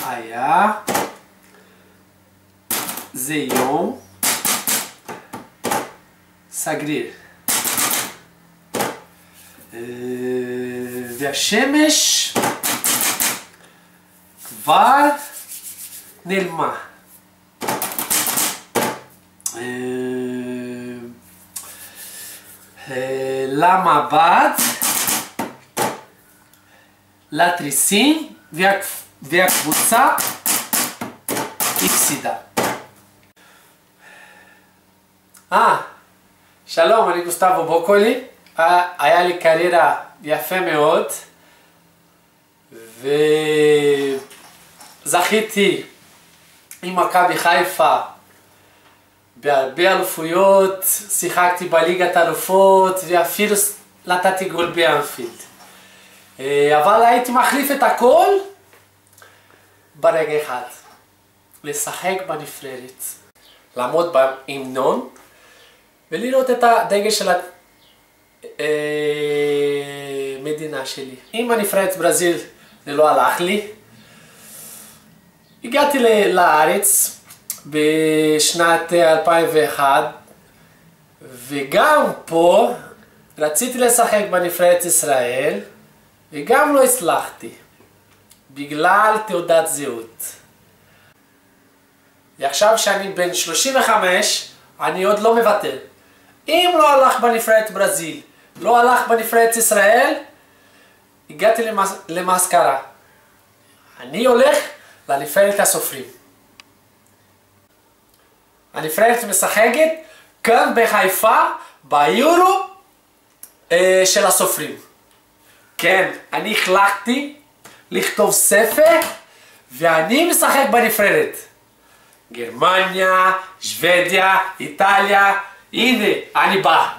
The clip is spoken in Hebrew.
היה, זה יום סגריר. והשמש כבר נעלמה. למבט, לתריסים והקבוצה הפסידה. שלום, אני גוסטבו בוקולי. היה לי קריירה יפה מאוד וזכיתי עם מכבי חיפה בהרבה אלופויות, שיחקתי בליגת אלופות ואפילו נתתי גול באנפילד. אבל הייתי מחליף את הכל ברגע אחד, לשחק בנבחרת, לעמוד בהמנון ולראות את הדגל של המדינה שלי. עם הנבחרת ברזיל זה לא הלך לי. הגעתי לארץ בשנת 2001 וגם פה רציתי לשחק בנבחרת ישראל וגם לא הצלחתי בגלל תעודת זהות. ועכשיו שאני בן 35 אני עוד לא מוותר. אם לא הלך בנבחרת ברזיל, לא הלך בנבחרת ישראל, הגעתי למסקנה. אני הולך לנבחרת הסופרים. הנבחרת משחקת כאן בחיפה, ביורו של הסופרים. כן, אני החלטתי לכתוב ספר ואני משחק בנבחרת. גרמניה, שוודיה, איטליה, הנה, אני בא.